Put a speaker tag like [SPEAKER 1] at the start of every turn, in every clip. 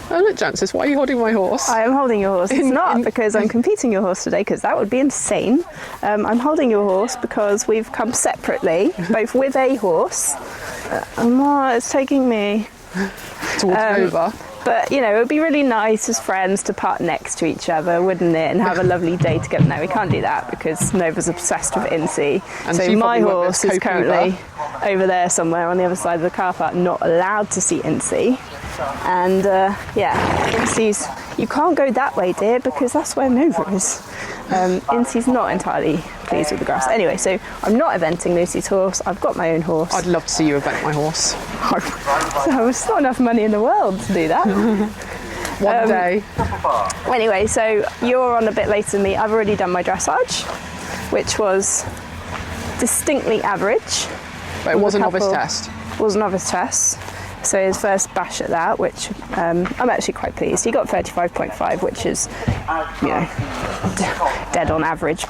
[SPEAKER 1] Oh look, Jancis, why are you holding my horse?
[SPEAKER 2] I am holding your horse. It's not because I'm competing your horse today, because that would be insane. I'm holding your horse because we've come separately, both with a horse. It's taking me
[SPEAKER 1] Towards Nova.
[SPEAKER 2] But, you know, it would be really nice as friends to park next to each other, wouldn't it? And have a lovely day together. No, we can't do that because Nova's obsessed with Incy.
[SPEAKER 1] And
[SPEAKER 2] so my horse is currently over there somewhere on the other side of the car park, not allowed to see Incy. And, Incy's, you can't go that way, dear, because that's where Nova is. Incy's not entirely pleased with the grass. Anyway, so I'm not eventing Lucy's horse. I've got my own horse.
[SPEAKER 1] I'd love to see you event my horse.
[SPEAKER 2] So it's not enough money in the world to do that.
[SPEAKER 1] One day.
[SPEAKER 2] Anyway, so you're on a bit later than me. I've already done my dressage, which was distinctly average.
[SPEAKER 1] But it was a novice test.
[SPEAKER 2] It was a novice test. So his first bash at that, which I'm actually quite pleased. He got 35.5, which is, you know, dead on average.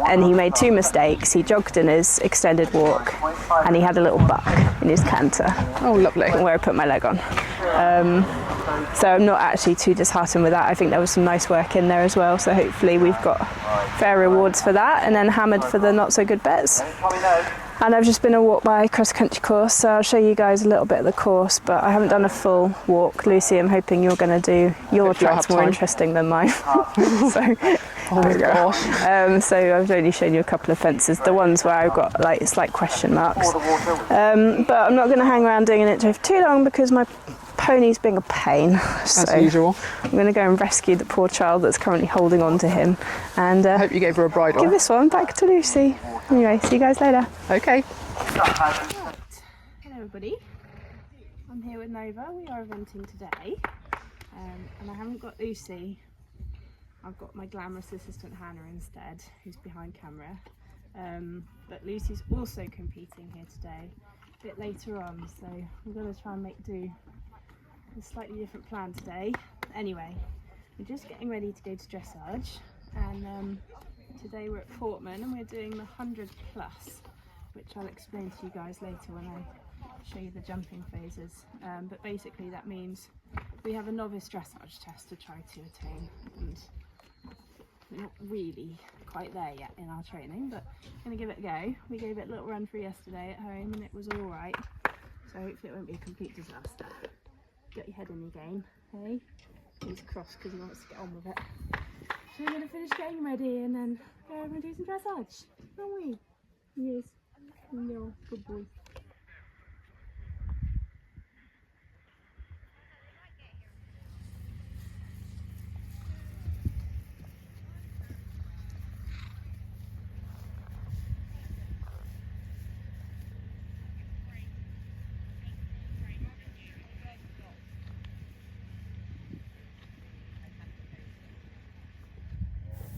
[SPEAKER 2] And he made 2 mistakes. He jogged in his extended walk, and he had a little buck in his canter.
[SPEAKER 1] Oh, lovely.
[SPEAKER 2] Where I put my leg on. So I'm not actually too disheartened with that. I think there was some nice work in there as well. So hopefully we've got fair rewards for that, and then hammered for the not so good bets. And I've just been a walk by cross-country course, so I'll show you guys a little bit of the course, but I haven't done a full walk. Lucy, I'm hoping you're going to do your track's more interesting than mine. So, so I've only shown you a couple of fences, the ones where I've got like slight question marks. But I'm not going to hang around doing it for too long because my pony's being a pain.
[SPEAKER 1] As usual.
[SPEAKER 2] I'm going to go and rescue the poor child that's currently holding on to him. And
[SPEAKER 1] I hope you gave her a bridle.
[SPEAKER 2] Give this one back to Lucy. Anyway, see you guys later.
[SPEAKER 1] Okay.
[SPEAKER 2] Hello everybody. I'm here with Nova. We are eventing today. And I haven't got Lucy. I've got my glamorous assistant Hannah instead, who's behind camera. But Lucy's also competing here today, a bit later on, so I'm going to try and make do a slightly different plan today. Anyway, we're just getting ready to go to dressage, and today we're at Portman and we're doing the 100 plus, which I'll explain to you guys later when I show you the jumping phases. But basically that means we have a novice dressage test to try to attain, and we're not really quite there yet in our training, but I'm going to give it a go. We gave it a little run through yesterday at home and it was alright, so hopefully it won't be a complete disaster. Get your head in the game, hey? He's cross because he wants to get on with it. So we're going to finish getting ready and then go over and do some dressage, aren't we? Yes. No, good boy.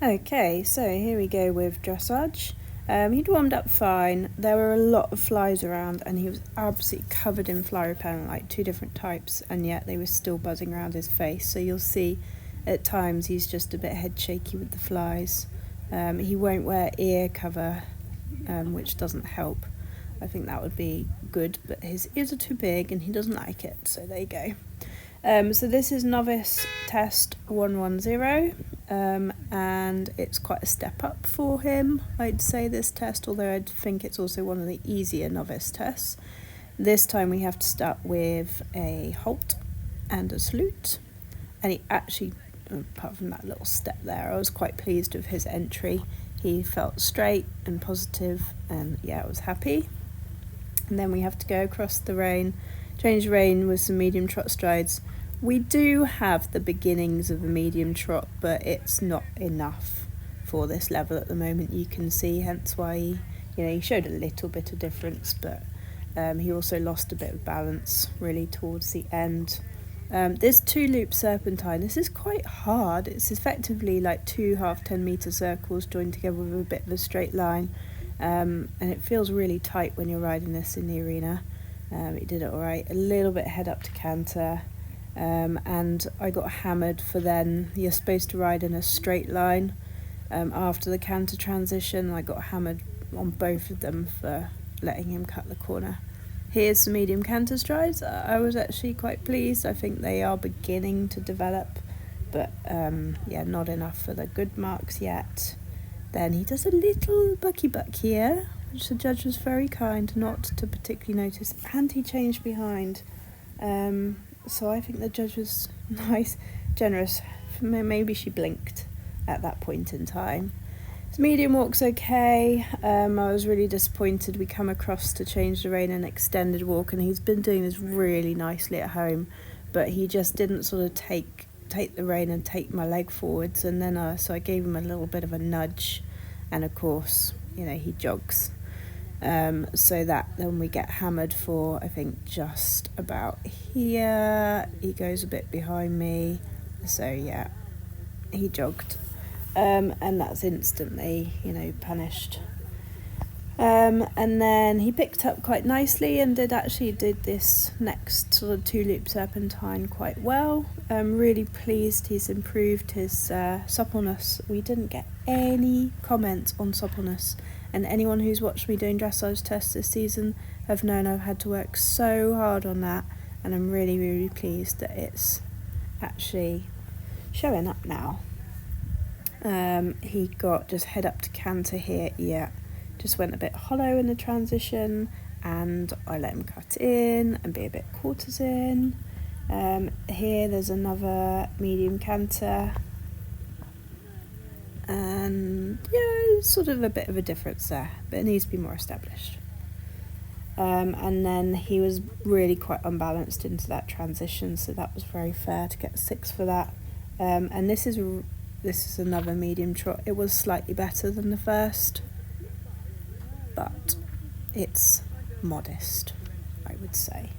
[SPEAKER 2] Okay, so here we go with dressage. He'd warmed up fine. There were a lot of flies around and he was absolutely covered in fly repellent, like 2 different types, and yet they were still buzzing around his face. So you'll see at times he's just a bit head shaky with the flies. He won't wear ear cover, which doesn't help. I think that would be good, but his ears are too big and he doesn't like it, so there you go. So this is Novice Test 110, and it's quite a step up for him, I'd say, this test, although I think it's also one of the easier novice tests. This time we have to start with a halt and a salute, and he actually, apart from that little step there, I was quite pleased with his entry. He felt straight and positive, and yeah, I was happy. And then we have to go across the rein, change rein with some medium trot strides. We do have the beginnings of a medium trot, but it's not enough for this level at the moment, you can see, hence why he showed a little bit of difference, but he also lost a bit of balance really towards the end. This 2-loop serpentine, this is quite hard. It's effectively like 2 half 10-metre circles joined together with a bit of a straight line, and it feels really tight when you're riding this in the arena. He did it alright, a little bit head up to canter, and I got hammered for then. You're supposed to ride in a straight line after the canter transition. I got hammered on both of them for letting him cut the corner. Here's some medium canter strides. I was actually quite pleased. I think they are beginning to develop, but yeah, not enough for the good marks yet. Then he does a little bucky buck here, which the judge was very kind not to particularly notice, and he changed behind. So I think the judge was nice, generous. Maybe she blinked at that point in time. His medium walk's okay. I was really disappointed. We come across to change the rein an extended walk, and he's been doing this really nicely at home, but he just didn't sort of take the rein and take my leg forwards, and then so I gave him a little bit of a nudge, and of course, you know, he jogs. So that then we get hammered for, I think, just about here. He goes a bit behind me, so yeah, he jogged. And that's instantly, you know, punished. And then he picked up quite nicely and did this next sort of 2-loop serpentine quite well. I'm really pleased he's improved his suppleness. We didn't get any comments on suppleness, and anyone who's watched me doing dressage tests this season have known I've had to work so hard on that, and I'm really, really pleased that it's actually showing up now. He got just head up to canter here, yeah, just went a bit hollow in the transition, and I let him cut in and be a bit quarters in. Here there's another medium canter, and yeah, sort of a bit of a difference there, but it needs to be more established. And then he was really quite unbalanced into that transition, so that was very fair to get 6 for that. And this is another medium trot. It was slightly better than the first, but it's modest, I would say.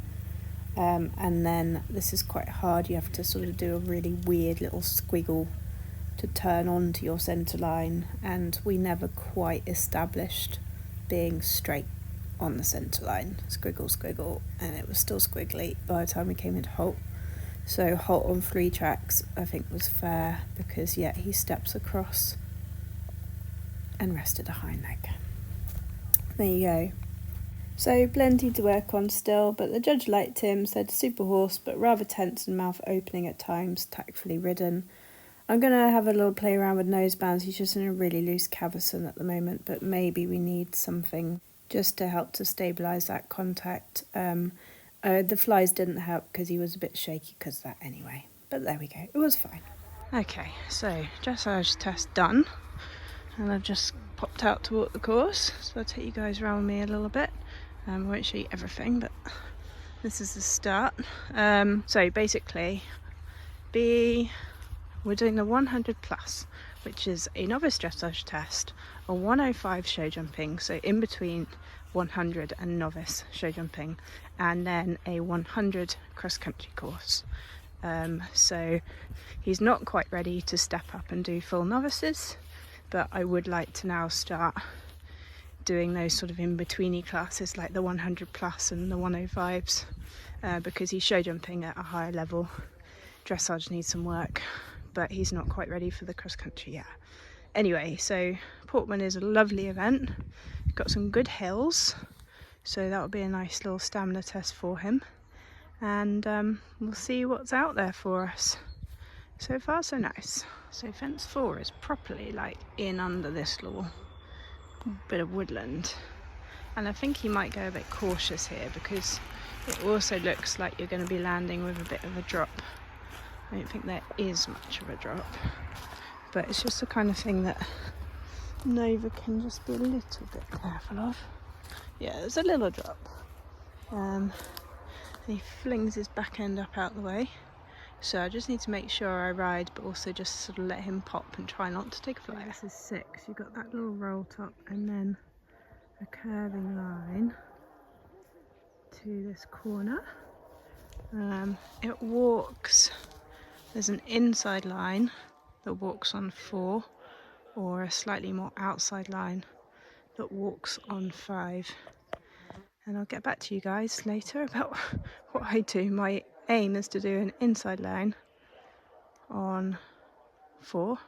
[SPEAKER 2] And then this is quite hard. You have to sort of do a really weird little squiggle to turn onto your centre line, and we never quite established being straight on the centre line. Squiggle, squiggle, and it was still squiggly by the time we came into halt. So halt on 3 tracks I think was fair, because yeah, he steps across and rested a hind leg. There you go. So plenty to work on still, but the judge liked him, said super horse but rather tense and mouth opening at times, tactfully ridden. I'm going to have a little play around with nose bands. He's just in a really loose cavesson at the moment, but maybe we need something just to help to stabilise that contact. The flies didn't help because he was a bit shaky because of that anyway. But there we go, it was fine. Okay, so dressage test done. And I've just popped out to walk the course. So I'll take you guys around with me a little bit. I won't show you everything, but this is the start. So basically, we're doing the 100 plus, which is a novice dressage test, a 105 show jumping, so in between 100 and novice show jumping, and then a 100 cross country course. So he's not quite ready to step up and do full novices, but I would like to now start doing those sort of in-betweeny classes like the 100 plus and the 105s, because he's show jumping at a higher level. Dressage needs some work, but he's not quite ready for the cross country yet. Anyway, so Portman is a lovely event, got some good hills, so that will be a nice little stamina test for him, and we'll see what's out there for us. So far so nice. So fence 4 is properly like in under this little bit of woodland, and I think he might go a bit cautious here because it also looks like you're going to be landing with a bit of a drop. I don't think there is much of a drop, but it's just the kind of thing that Nova can just be a little bit careful of. Yeah, there's a little drop. He flings his back end up out the way, so I just need to make sure I ride, but also just sort of let him pop and try not to take a flyer. This is 6. You've got that little roll top and then a curving line to this corner. It walks. There's an inside line that walks on 4, or a slightly more outside line that walks on 5. And I'll get back to you guys later about what I do. My aim is to do an inside line on 4,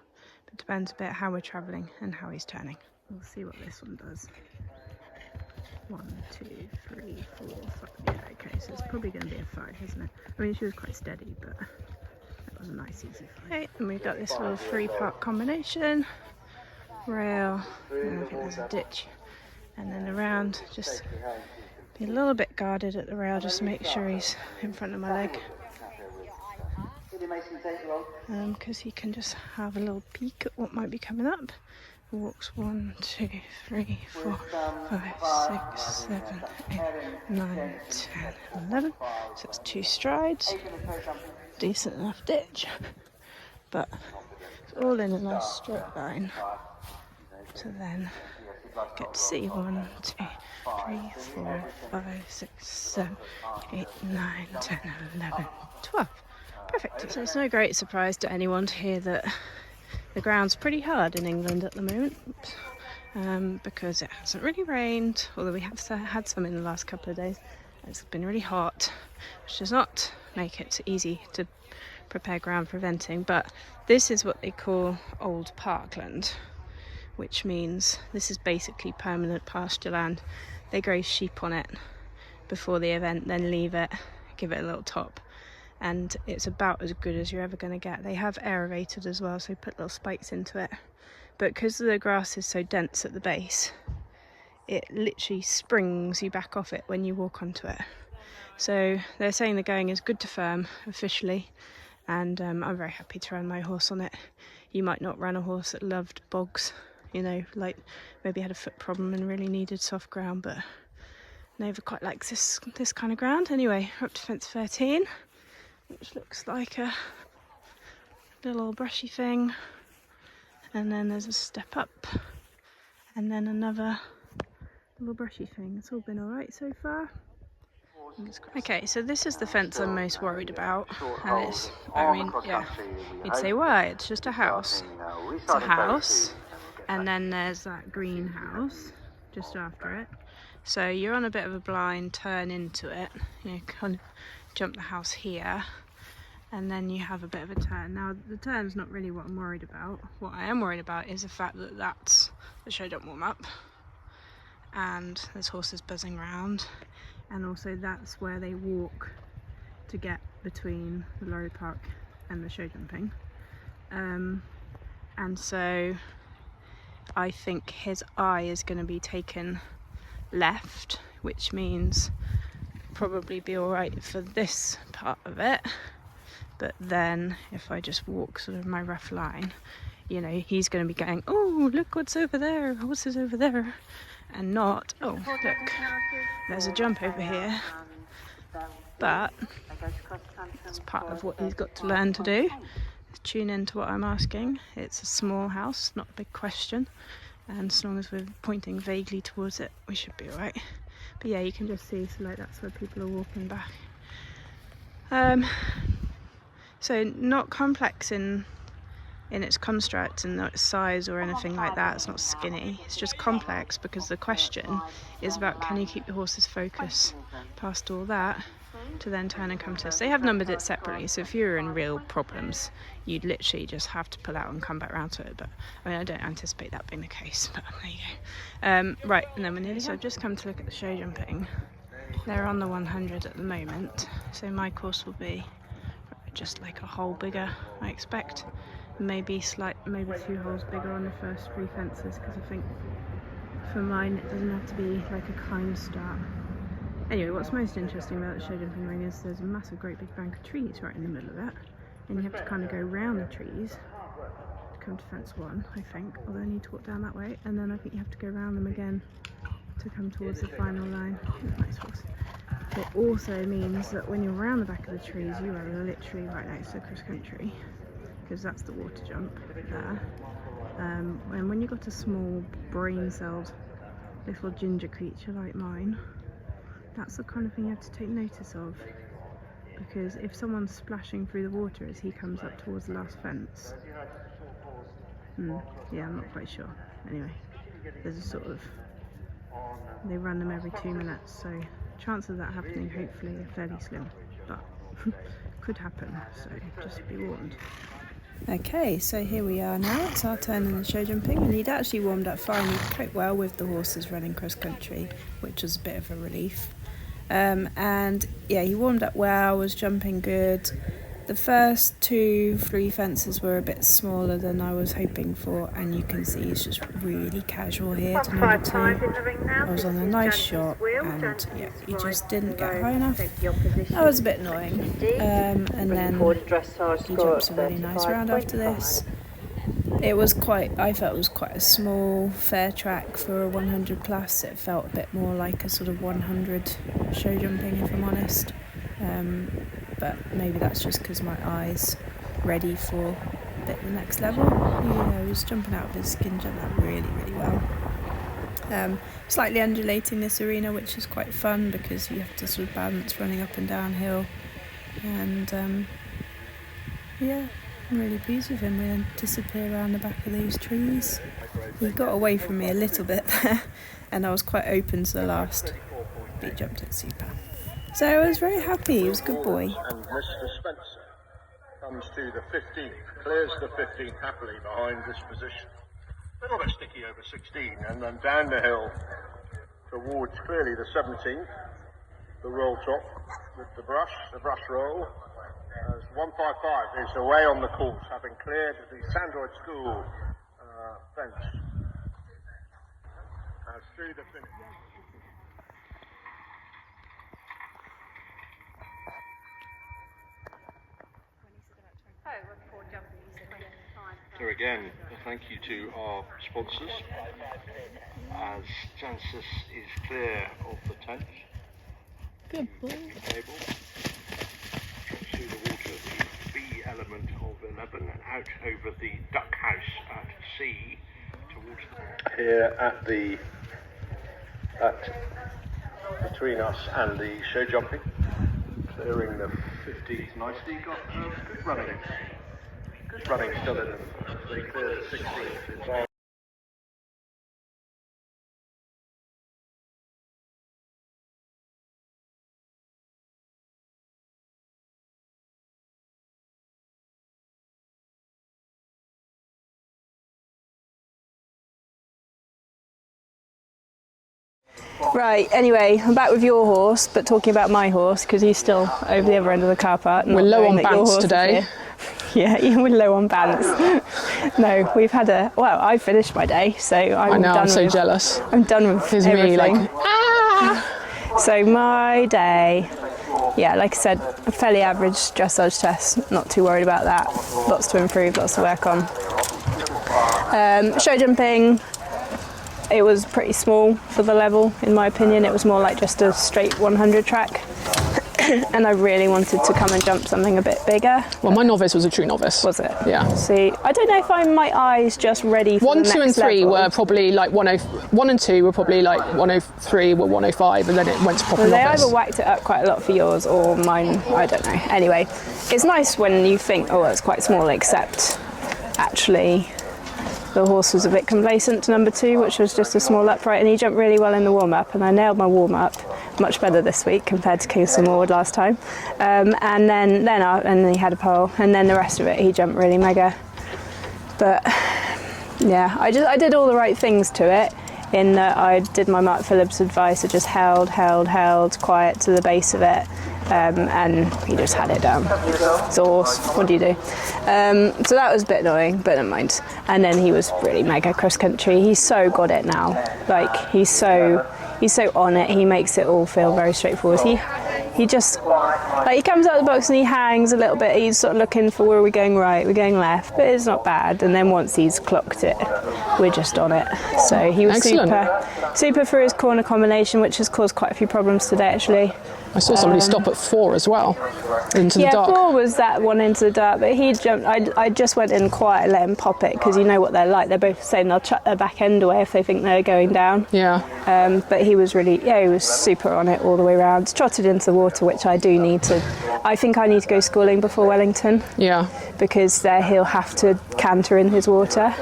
[SPEAKER 2] but it depends a bit how we're travelling and how he's turning. We'll see what this one does. 1, 2, 3, 4, 5. Yeah, okay, so it's probably going to be a 5, isn't it? I mean, she was quite steady, but that was a nice easy 5. Okay, and we've got this little 3-part combination. Rail, and I think there's a ditch, and then around, just be a little bit guarded at the rail just to make sure he's in front of my leg, because he can just have a little peek at what might be coming up. Walks 1, 2, 3, 4, 5, 6, 7, 8, 9, 10, 11. So it's 2 strides, decent enough ditch, but it's all in a nice straight line to then get to see 1, 2, 3, 4, 5, 6, 7, 8, 9, 10, 11, 12. Perfect. So it's no great surprise to anyone to hear that the ground's pretty hard in England at the moment, because it hasn't really rained, although we have had some in the last couple of days. It's been really hot, which does not make it easy to prepare ground for eventing, but this is what they call old parkland, which means this is basically permanent pasture land. They graze sheep on it before the event, then leave it, give it a little top, and it's about as good as you're ever going to get. They have aerated as well, so they put little spikes into it, but because the grass is so dense at the base, it literally springs you back off it when you walk onto it. So they're saying the going is good to firm officially, and I'm very happy to run my horse on it. You might not run a horse that loved bogs, you know, like maybe had a foot problem and really needed soft ground, but Nova quite likes this kind of ground. Anyway, we're up to fence 13, which looks like a little brushy thing, and then there's a step up, and then another little brushy thing. It's all been alright so far. Okay, so this is the fence I'm most worried about, and it's, I mean, yeah, you'd say why, it's just a house. It's a house, and then there's that greenhouse just after it. So you're on a bit of a blind turn into it, you know, kind of jump the house here, and then you have a bit of a turn. Now, the turn's not really what I'm worried about. What I am worried about is the fact that that's the show jump warm up, and there's horses buzzing around, and also that's where they walk to get between the lorry park and the show jumping. And so I think his eye is going to be taken left, which means probably be alright for this part of it, but then if I just walk sort of my rough line, you know, he's going to be going, oh, look what's over there, horses over there, and not, oh, look, there's a jump over here. But it's part of what he's got to learn to do, is tune into what I'm asking. It's a small house, not a big question, and as long as we're pointing vaguely towards it, we should be alright. But yeah, you can just see, so like that's where people are walking back. So not complex in its construct and its size or anything like that. It's not skinny, it's just complex because the question is about, can you keep the horse's focus past all that to then turn and come to us. They have numbered it separately, so if you're in real problems, you'd literally just have to pull out and come back round to it. But I mean, I don't anticipate that being the case, but there you go. Right, and then we're nearly, so I've just come to look at the show jumping. They're on the 100 at the moment, so my course will be just like a hole bigger, I expect. Maybe 2 holes bigger on the first 3 fences, because I think for mine it doesn't have to be like a kind start. Anyway, what's most interesting about the show jumping ring is there's a massive great big bank of trees right in the middle of it, and you have to kind of go round the trees to come to fence 1, I think, although I need to walk down that way, and then I think you have to go round them again to come towards the final line. Nice horse. It also means that when you're around the back of the trees, you are literally right next to the cross country, because that's the water jump there. And when you've got a small brain-celled little ginger creature like mine, that's the kind of thing you have to take notice of, because if someone's splashing through the water as he comes up towards the last fence, yeah, I'm not quite sure. Anyway, there's a sort of, they run them every 2 minutes, so chances of that happening hopefully are fairly slim, but could happen, so just be warned. Okay, so here we are now. It's our turn in the show jumping, and he'd actually warmed up fine. He'd cope well with the horses running cross country, which was a bit of a relief. And yeah, he warmed up well, was jumping good. The first 2 free fences were a bit smaller than I was hoping for, and you can see he's just really casual here to number 2. I was on a nice shot, and yeah, he just didn't get high enough. That was a bit annoying. And then he jumps a really nice round after this. I felt it was quite a small, fair track for a 100 plus. It felt a bit more like a sort of 100 show jumping, if I'm honest. But maybe that's just because my eye's ready for a bit the next level. He was jumping out of his skin, jumped out really, really well. Slightly undulating this arena, which is quite fun because you have to sort of balance running up and downhill. And yeah, I'm really pleased with him. We then disappear around the back of these trees. He got away from me a little bit there, and I was quite open to the last, but he jumped it super. So I was very happy. He was a good boy.
[SPEAKER 3] And Mr. Spencer comes to the 15th, clears the 15th happily behind this position. A little bit sticky over 16, and then down the hill towards clearly the 17th, the roll top with the brush roll. As 155 is away on the course, having cleared the Sandroyd School fence. As through the finish. So again, a thank you to our sponsors, as Jancis is clear of the tent.
[SPEAKER 1] Good boy.
[SPEAKER 3] Table. Through the water, the B element of 11, and out over the duck house at sea towards the here between us and the show jumping, clearing the 15th nicely. Got good running. Good running still in them. They cleared the 16th.
[SPEAKER 2] Right, anyway, I'm back with your horse, but talking about my horse, because he's still over the other end of the car park.
[SPEAKER 1] We're low on bants today.
[SPEAKER 2] Yeah, we're low on bants. No, we've had I finished my day, so I'm done.
[SPEAKER 1] I'm so jealous.
[SPEAKER 2] I'm done with
[SPEAKER 1] Here's
[SPEAKER 2] everything.
[SPEAKER 1] me like,
[SPEAKER 2] So my day, yeah, like I said, a fairly average dressage test, not too worried about that. Lots to improve, lots to work on. Show jumping, it was pretty small for the level, in my opinion. It was more like just a straight 100 track. And I really wanted to come and jump something a bit bigger.
[SPEAKER 1] well, my novice was a true novice.
[SPEAKER 2] Was it?
[SPEAKER 1] Yeah.
[SPEAKER 2] See, I don't know if my eyes just ready for
[SPEAKER 1] 1,
[SPEAKER 2] the
[SPEAKER 1] 2 and
[SPEAKER 2] next
[SPEAKER 1] 3
[SPEAKER 2] level.
[SPEAKER 1] were probably like 1 and 2 were probably like 103 were 105, and then it went to proper
[SPEAKER 2] Well, they
[SPEAKER 1] novice.
[SPEAKER 2] either whacked it up quite a lot for yours or mine, I don't know. Anyway, it's nice when you think, oh, it's quite small, except actually the horse was a bit complacent to number 2, which was just a small upright, and he jumped really well in the warm-up, and I nailed my warm-up much better this week compared to Kingston Ward last time. And then he had a pole, and then the rest of it he jumped really mega. But yeah, I did all the right things to it, in that I did my Mark Phillips advice. I just held quiet to the base of it, and he just had it down. It's a horse, what do you do? So that was a bit annoying, but never mind. And then he was really mega cross country. He's so got it now. Like, he's so on it. He makes it all feel very straightforward. He just, like, he comes out of the box and he hangs a little bit. He's sort of looking for, where are we going right, we're going left, but it's not bad. And then once he's clocked it, we're just on it. So he was super for his corner combination, which has caused quite a few problems today, actually.
[SPEAKER 1] I saw somebody stop at 4 as well, into the dark.
[SPEAKER 2] Yeah, 4 was that one into the dark, but he jumped. I just went in quiet, let him pop it, because you know what they're like. They're both saying they'll chuck their back end away if they think they're going down.
[SPEAKER 1] Yeah.
[SPEAKER 2] But he was he was super on it all the way around. Trotted into the water, which I do need to. I think I need to go schooling before Wellington.
[SPEAKER 1] Yeah.
[SPEAKER 2] Because he'll have to canter in his water.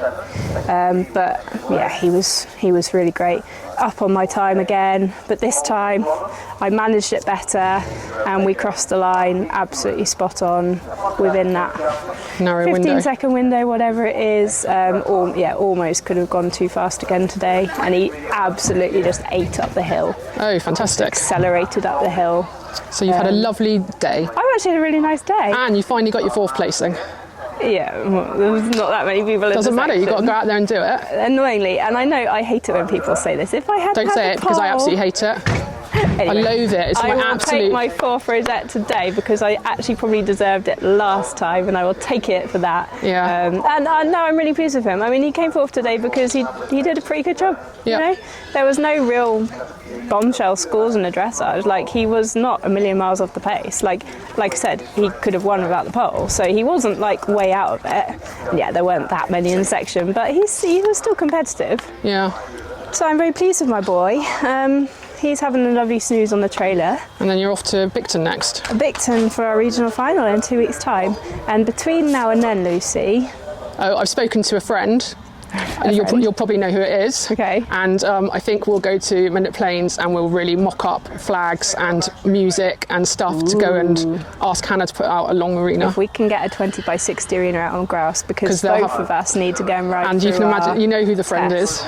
[SPEAKER 2] But yeah, he was really great. Up on my time again, but this time I managed it better and we crossed the line absolutely spot on within that
[SPEAKER 1] Narrow
[SPEAKER 2] 15-second window, whatever it is. Almost could have gone too fast again today, and he absolutely just ate up the hill.
[SPEAKER 1] Oh, fantastic.
[SPEAKER 2] Accelerated up the hill.
[SPEAKER 1] So you've had a lovely day.
[SPEAKER 2] I've actually had a really nice day.
[SPEAKER 1] And you finally got your 4th placing.
[SPEAKER 2] Yeah, well, there's not that many people in the
[SPEAKER 1] Doesn't matter,
[SPEAKER 2] section.
[SPEAKER 1] you've got to go out there and do it.
[SPEAKER 2] Annoyingly, and I know I hate it when people say this. If I had
[SPEAKER 1] Don't
[SPEAKER 2] had
[SPEAKER 1] say
[SPEAKER 2] the
[SPEAKER 1] it because I
[SPEAKER 2] pole-
[SPEAKER 1] absolutely hate it.
[SPEAKER 2] Anyway,
[SPEAKER 1] I loathe it. It's
[SPEAKER 2] I
[SPEAKER 1] my
[SPEAKER 2] will
[SPEAKER 1] absolute...
[SPEAKER 2] take my 4th rosette today because I actually probably deserved it last time, and I will take it for that.
[SPEAKER 1] Yeah.
[SPEAKER 2] And now I'm really pleased with him. I mean, he came 4th today because he did a pretty good job.
[SPEAKER 1] Yeah.
[SPEAKER 2] You know? There was no real bombshell scores in the dressage. Like, he was not a million miles off the pace. Like I said, he could have won without the pole, so he wasn't like way out of it. And yeah, there weren't that many in the section, but he was still competitive.
[SPEAKER 1] Yeah.
[SPEAKER 2] So I'm very pleased with my boy. He's having a lovely snooze on the trailer.
[SPEAKER 1] And then you're off to Bicton next.
[SPEAKER 2] Bicton for our regional final in 2 weeks' time. And between now and then, Lucy...
[SPEAKER 1] Oh, I've spoken to a friend. You'll probably know who it is.
[SPEAKER 2] Okay.
[SPEAKER 1] And I think we'll go to Minute Plains and we'll really mock up flags and music and stuff to go and ask Hannah to put out a long arena.
[SPEAKER 2] If we can get a 20x60 arena out on grass, because both of us need to go and ride.
[SPEAKER 1] And you can imagine, you know who the friend is.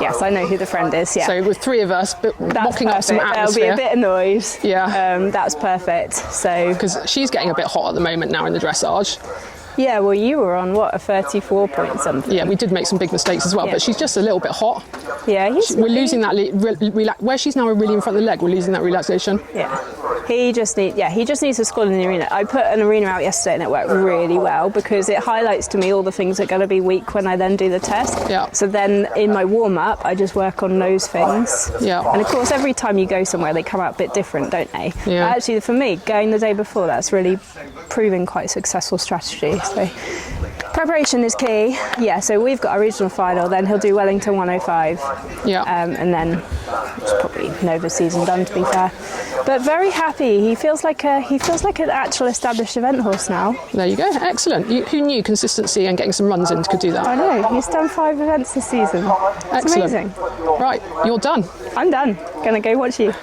[SPEAKER 2] Yes, I know who the friend is, yeah.
[SPEAKER 1] So with 3 of us, but mocking up some atmosphere.
[SPEAKER 2] There'll be a bit of noise.
[SPEAKER 1] Yeah.
[SPEAKER 2] That's perfect. So
[SPEAKER 1] because she's getting a bit hot at the moment now in the dressage.
[SPEAKER 2] Yeah, well, you were on, what, a 34 point something?
[SPEAKER 1] Yeah, we did make some big mistakes as well,
[SPEAKER 2] Yeah.
[SPEAKER 1] but she's just a little bit hot.
[SPEAKER 2] Yeah,
[SPEAKER 1] we're losing that, where she's now really in front of the leg, we're losing that relaxation.
[SPEAKER 2] Yeah. He just needs to squad in the arena. I put an arena out yesterday and it worked really well because it highlights to me all the things that are going to be weak when I then do the test.
[SPEAKER 1] Yeah.
[SPEAKER 2] So then in my warm-up, I just work on those things.
[SPEAKER 1] Yeah.
[SPEAKER 2] And of course, every time you go somewhere, they come out a bit different, don't they?
[SPEAKER 1] Yeah.
[SPEAKER 2] Actually, for me, going the day before, that's really proving quite a successful strategy. So preparation is key. Yeah, so we've got our regional final, then he'll do Wellington 105.
[SPEAKER 1] Yeah.
[SPEAKER 2] And then it's probably Novice season done, to be fair. But very happy. He feels like an actual established event horse now.
[SPEAKER 1] There you go. Excellent. Who knew consistency and getting some runs in could do that?
[SPEAKER 2] I know. He's done 5 events this season. It's
[SPEAKER 1] Excellent.
[SPEAKER 2] amazing.
[SPEAKER 1] Right, you're done.
[SPEAKER 2] I'm done. Gonna go watch you.